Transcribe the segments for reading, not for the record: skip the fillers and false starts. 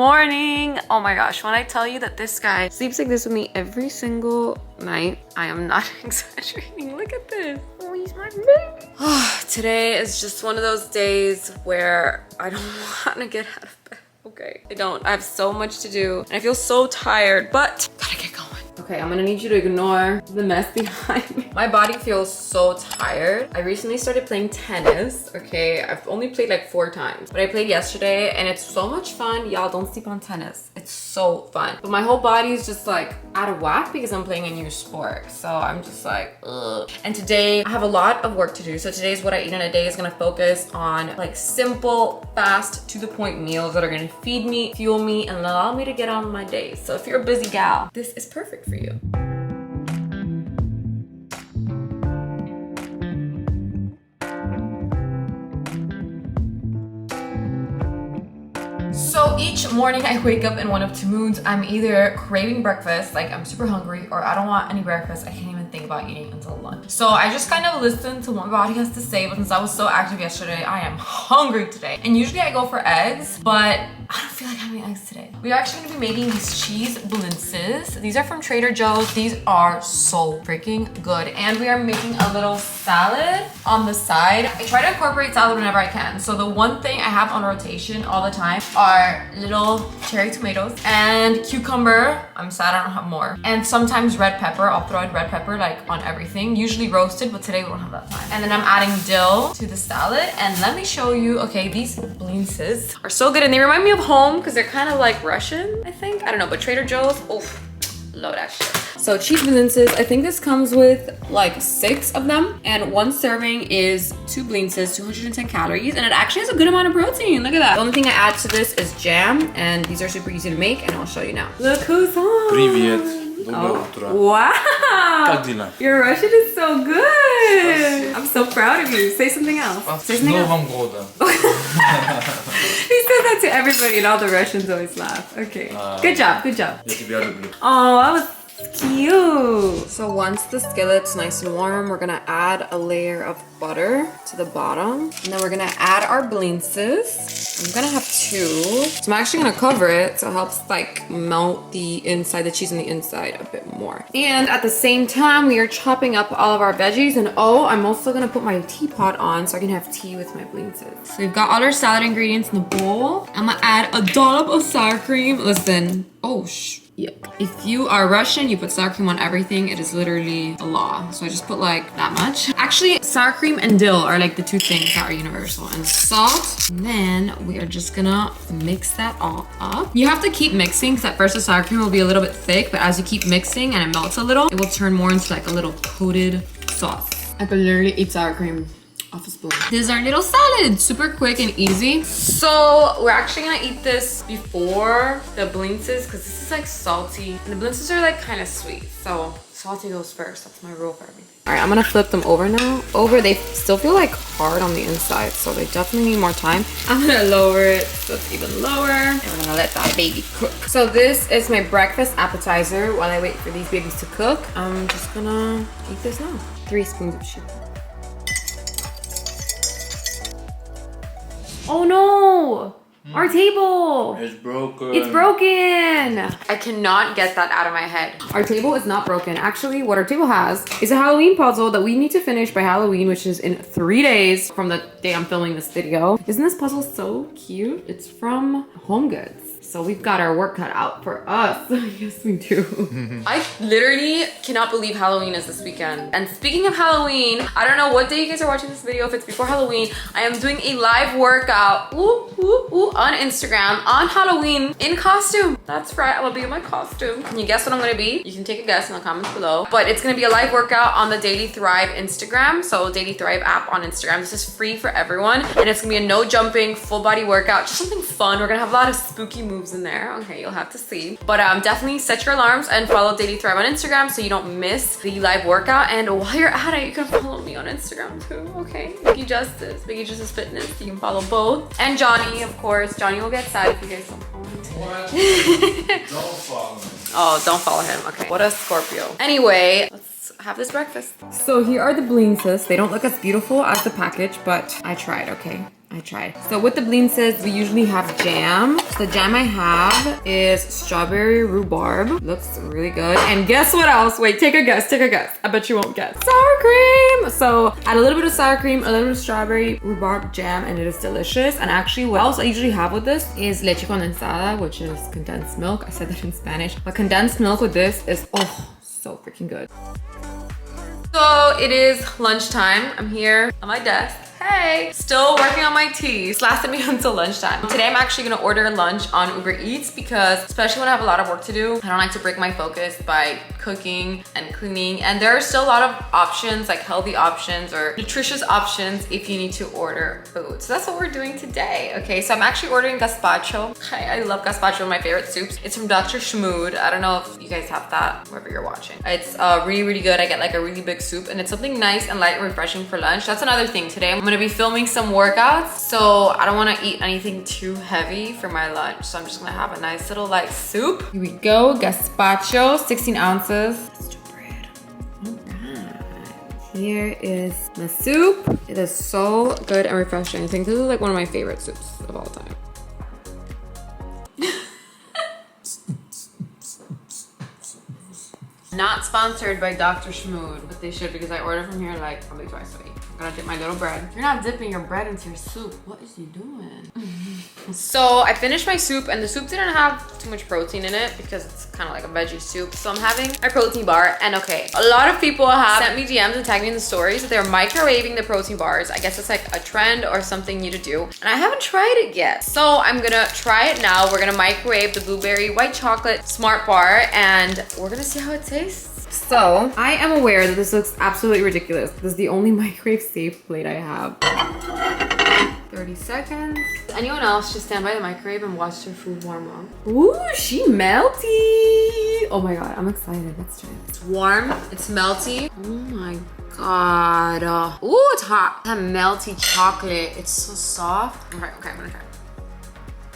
morning. Oh my gosh, when I tell you that this guy sleeps like this with me every single night, I am not exaggerating. Look at this. Oh, he's my baby. Today is just one of those days where I don't want to get out of bed. Okay, I don't. I have so much to do and I feel so tired, but gotta get going. Okay, I'm gonna need you to ignore the mess behind me. My body feels so tired. I recently started playing tennis, okay? I've only played like 4 times, but I played yesterday and it's so much fun. Y'all, don't sleep on tennis. It's so fun. But my whole body is just like out of whack because I'm playing a new sport. So I'm just like, ugh. And today I have a lot of work to do. So today's what I eat in a day is gonna focus on like simple, fast, to the point meals that are gonna feed me, fuel me, and allow me to get on my day. So if you're a busy gal, this is perfect for you. So each morning I wake up in one of 2 moods. I'm either craving breakfast, like I'm super hungry, or I don't want any breakfast. I can't even think about eating until lunch. So I just kind of listen to what my body has to say, but since I was so active yesterday, I am hungry today. And usually I go for eggs, but I don't feel like having eggs today. We're actually gonna be making these cheese blintzes. These are from Trader Joe's. These are so freaking good. And we are making a little salad on the side. I try to incorporate salad whenever I can. So the one thing I have on rotation all the time are little cherry tomatoes and cucumber. I'm sad I don't have more. And sometimes red pepper. I'll throw in red pepper like on everything. Usually roasted, but today we don't have that time. And then I'm adding dill to the salad. And let me show you, okay, these blintzes are so good and they remind me of home because they're kind of like Russian, I think. I don't know, but Trader Joe's, oof, love that shit. So cheese blintzes, I think this comes with like 6 of them, and 1 serving is 2 blintzes, 210 calories, and it actually has a good amount of protein. Look at that. The only thing I add to this is jam, and these are super easy to make, and I'll show you now. Look who's on. Привет. Доброе утро. Wow. Как дела? Your Russian is so good. I'm so proud of you. Say something else. Say С something else. Новым годом. He said that to everybody and all the Russians always laugh. Okay. Good job, good job. Я тебя люблю. Oh, that was cute. So once the skillet's nice and warm, we're gonna add a layer of butter to the bottom. And then we're gonna add our blintzes. I'm gonna have 2. So I'm actually gonna cover it so it helps like melt the inside, the cheese on the inside a bit more. And at the same time, we are chopping up all of our veggies. And oh, I'm also gonna put my teapot on so I can have tea with my blintzes. So we've got all our salad ingredients in the bowl. I'm gonna add a dollop of sour cream. Listen, yeah. If you are Russian, you put sour cream on everything. It is literally a law. So I just put like that much. Actually, sour cream and dill are like the 2 things that are universal. And salt. And then we are just gonna mix that all up. You have to keep mixing because at first the sour cream will be a little bit thick, but as you keep mixing and it melts a little, it will turn more into like a little coated sauce. I could literally eat sour cream off a spoon. This is our little salad, super quick and easy. So we're actually gonna eat this before the blintzes because this is like salty and the blintzes are like kind of sweet. So salty goes first, that's my rule for everything. All right, I'm gonna flip them over now. They still feel like hard on the inside, so they definitely need more time. I'm gonna lower it so it's even lower. And we're gonna let that baby cook. So this is my breakfast appetizer while I wait for these babies to cook. I'm just gonna eat this now. 3 spoons of sugar. Oh no! Our table! It's broken. It's broken! I cannot get that out of my head. Our table is not broken. Actually, what our table has is a Halloween puzzle that we need to finish by Halloween, which is in 3 days from the day I'm filming this video. Isn't this puzzle so cute? It's from Home Goods. So we've got our work cut out for us. Yes, we do. I literally cannot believe Halloween is this weekend. And speaking of Halloween, I don't know what day you guys are watching this video. If it's before Halloween, I am doing a live workout on Instagram on Halloween in costume. That's right, I will be in my costume. Can you guess what I'm gonna be? You can take a guess in the comments below. But it's gonna be a live workout on the Daily Thrive Instagram. So Daily Thrive app on Instagram. This is free for everyone. And it's gonna be a no jumping, full body workout. Just something fun. We're gonna have a lot of spooky moves in there. Okay, you'll have to see. But definitely set your alarms and follow Daily Thrive on Instagram so you don't miss the live workout. And while you're at it, you can follow me on Instagram too. Okay, Vicky Justiz Fitness. You can follow both. And Johnny, of course. Johnny will get sad if you guys don't follow me. What? Don't follow me. Oh, don't follow him. Okay. What a Scorpio. Anyway, let's have this breakfast. So here are the blintzes. They don't look as beautiful as the package, but I tried, okay? I tried. So with the blintzes, we usually have jam. So the jam I have is strawberry rhubarb. Looks really good. And guess what else? Wait, take a guess, take a guess. I bet you won't guess. Sour cream! So add a little bit of sour cream, a little bit of strawberry rhubarb jam, and it is delicious. And actually what else I usually have with this is leche condensada, which is condensed milk. I said that in Spanish. But condensed milk with this is, oh, so freaking good. So it is lunchtime. I'm here on my desk. Hey, still working on my tea. This lasted me until lunchtime. Today I'm actually gonna order lunch on Uber Eats because especially when I have a lot of work to do, I don't like to break my focus by cooking and cleaning. And there are still a lot of options, like healthy options or nutritious options if you need to order food. So that's what we're doing today. Okay, so I'm actually ordering gazpacho. I love gazpacho, one of my favorite soups. It's from Dr. Schmood. I don't know if you guys have that wherever you're watching. It's really, really good. I get like a really big soup and it's something nice and light and refreshing for lunch. That's another thing. Today I'm gonna be filming some workouts, so I don't want to eat anything too heavy for my lunch, so I'm just gonna have a nice little light soup. Here we go, gazpacho, 16 ounces. Let's do bread. All right. Here is my soup. It is so good and refreshing. I think this is like one of my favorite soups of all time. Not sponsored by Dr. Schmood, but they should because I order from here like probably twice a week. I'm gonna dip my little bread. You're not dipping your bread into your soup. What is he doing? So I finished my soup and the soup didn't have too much protein in it because it's kind of like a veggie soup. So I'm having my protein bar and okay, a lot of people have sent me DMs and tagged me in the stories that they're microwaving the protein bars. I guess it's like a trend or something new to do. And I haven't tried it yet. So I'm gonna try it now. We're gonna microwave the blueberry white chocolate smart bar and we're gonna see how it tastes. So I am aware that this looks absolutely ridiculous. This is the only microwave safe plate I have. 30 seconds. Does anyone else just stand by the microwave and watch their food warm up? Ooh, she melty. Oh my God, I'm excited. Let's try it. It's warm, it's melty. Oh my God. Ooh, it's hot. That melty chocolate, it's so soft. Okay, I'm gonna try it.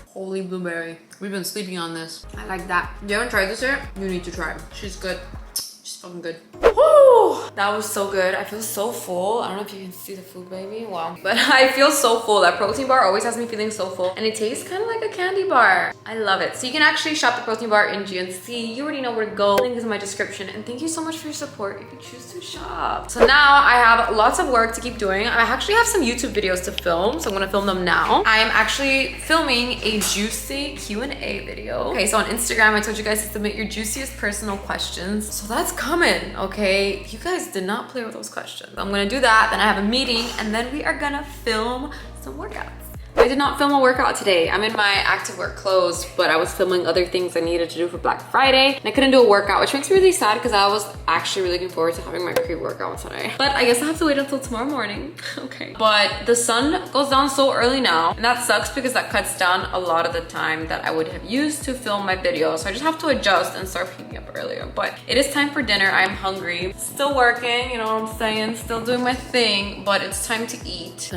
Holy blueberry. We've been sleeping on this. I like that. You haven't tried this yet? You need to try it. She's good. She's fucking good. Woo! That was so good. I feel so full. I don't know if you can see the food, baby. Wow. But I feel so full. That protein bar always has me feeling so full. And it tastes kind of like a candy bar. I love it. So you can actually shop the protein bar in GNC. You already know where to go. Link is in my description. And thank you so much for your support if you choose to shop. So now I have lots of work to keep doing. I actually have some YouTube videos to film. So I'm gonna film them now. I am actually filming a juicy Q&A video. Okay, so on Instagram, I told you guys to submit your juiciest personal questions. So that's coming, okay? You guys did not play with those questions. I'm gonna do that, then I have a meeting, and then we are gonna film some workouts. I did not film a workout today. I'm in my active work clothes, but I was filming other things I needed to do for Black Friday. And I couldn't do a workout, which makes me really sad because I was actually really looking forward to having my pre-workout today. But I guess I have to wait until tomorrow morning. Okay. But the sun goes down so early now, and that sucks because that cuts down a lot of the time that I would have used to film my videos. So I just have to adjust and start waking up earlier. But it is time for dinner. I'm hungry. Still working, you know what I'm saying? Still doing my thing, but it's time to eat.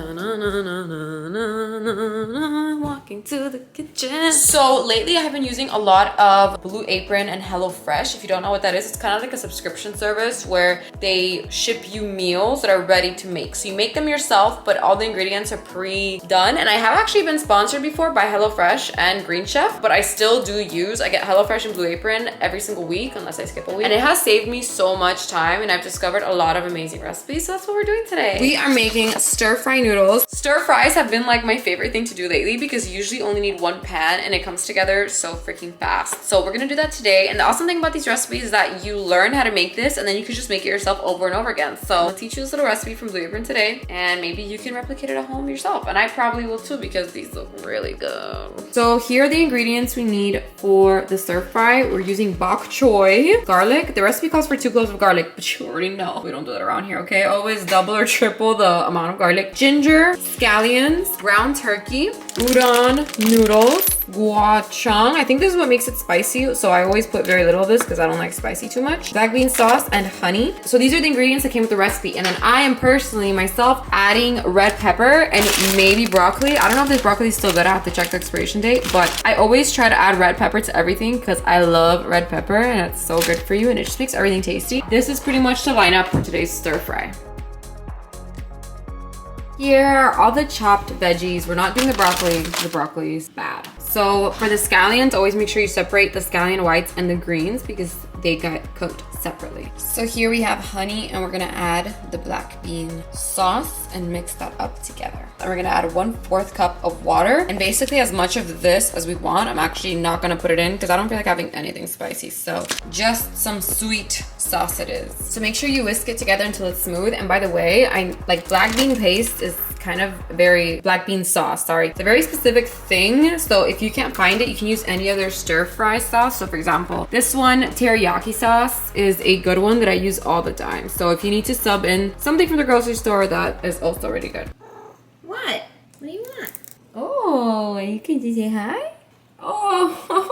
Walking to the kitchen. So lately I have been using a lot of Blue Apron and HelloFresh. If you don't know what that is, it's kind of like a subscription service where they ship you meals that are ready to make. So you make them yourself, but all the ingredients are pre-done. And I have actually been sponsored before by HelloFresh and Green Chef, but I still do use, I get HelloFresh and Blue Apron every single week unless I skip a week. And it has saved me so much time and I've discovered a lot of amazing recipes. So that's what we're doing today. We are making stir-fry noodles. Stir fries have been like my favorite thing to do lately because you usually only need one pan and it comes together so freaking fast. So we're gonna do that today. And the awesome thing about these recipes is that you learn how to make this and then you can just make it yourself over and over again. So I'll teach you this little recipe from Blue Apron today and maybe you can replicate it at home yourself. And I probably will too because these look really good. So here are the ingredients we need for the stir fry. We're using bok choy, garlic. The recipe calls for 2 cloves of garlic, but you already know we don't do that around here, okay? Always double or triple the amount of garlic. Ginger, scallions, brown turmeric, turkey, udon noodles, guachang. I think this is what makes it spicy, so I always put very little of this because I don't like spicy too much. Black bean sauce and honey. So these are the ingredients that came with the recipe. And then I am personally myself adding red pepper and maybe broccoli. I don't know if this broccoli is still good. I have to check the expiration date, but I always try to add red pepper to everything because I love red pepper and it's so good for you and it just makes everything tasty. This is pretty much the lineup for today's stir fry. Here are all the chopped veggies. We're not doing the broccoli. The broccoli is bad. So for the scallions, always make sure you separate the scallion whites and the greens because they got cooked separately. So here we have honey and we're gonna add the black bean sauce and mix that up together. And we're gonna add 1/4 cup of water and basically as much of this as we want. I'm actually not gonna put it in because I don't feel like having anything spicy. So just some sweet sauce it is. So make sure you whisk it together until it's smooth. And by the way, I like black bean paste is kind of very black bean sauce, sorry. It's a very specific thing. So if you can't find it, you can use any other stir fry sauce. So for example, this one, teriyaki sauce, is a good one that I use all the time. So if you need to sub in something from the grocery store, that is also really good. What? What do you want? Oh, you can just say hi? Oh, that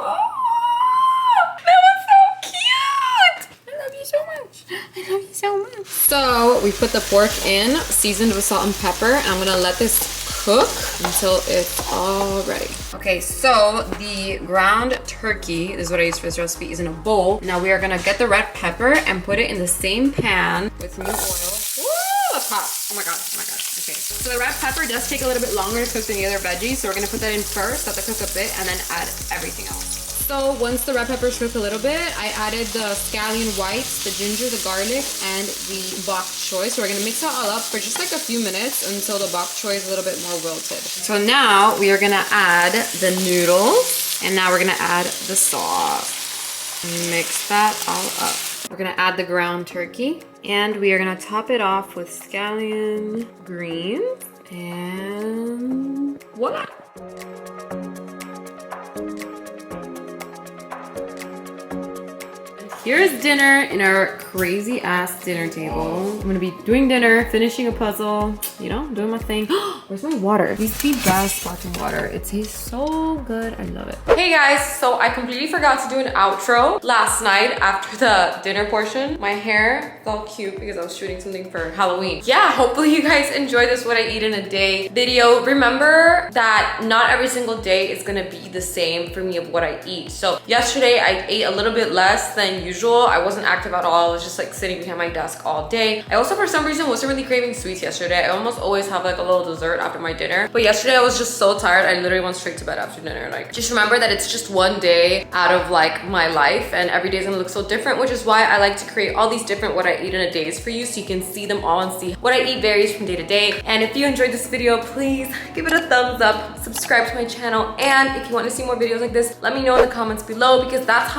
was so cute! I love you so much. I love you so much. So we put the pork in, seasoned with salt and pepper, and I'm gonna let this cook until it's all ready. Okay, so the ground turkey, this is what I use for this recipe, is in a bowl. Now we are gonna get the red pepper and put it in the same pan with new oil. Woo, that's hot. Oh my god, oh my god. Okay, so the red pepper does take a little bit longer to cook than the other veggies, so we're gonna put that in first, let that cook a bit, and then add everything else. So once the red peppers cook a little bit, I added the scallion whites, the ginger, the garlic, and the bok choy. So we're gonna mix that all up for just like a few minutes until the bok choy is a little bit more wilted. So now we are gonna add the noodles, and now we're gonna add the sauce. Mix that all up. We're gonna add the ground turkey, and we are gonna top it off with scallion greens, and voila! Here's dinner in our crazy ass dinner table. I'm gonna be doing dinner, finishing a puzzle, you know, doing my thing. Where's my water? These the best sparkling water. It tastes so good. I love it. Hey guys, so I completely forgot to do an outro last night after the dinner portion. My hair felt cute because I was shooting something for Halloween. Yeah, hopefully you guys enjoy this what I eat in a day video. Remember that not every single day is gonna be the same for me of what I eat. So yesterday I ate a little bit less than usual. I wasn't active at all. I was just like sitting behind my desk all day. I also for some reason wasn't really craving sweets yesterday. I almost always have like a little dessert after my dinner. But yesterday I was just so tired. I literally went straight to bed after dinner. Like just remember that it's just one day out of like my life and every day is gonna look so different, which is why I like to create all these different what I eat in a days for you so you can see them all and see what I eat varies from day to day. And if you enjoyed this video, please give it a thumbs up, subscribe to my channel, and if you want to see more videos like this, let me know in the comments below because that's how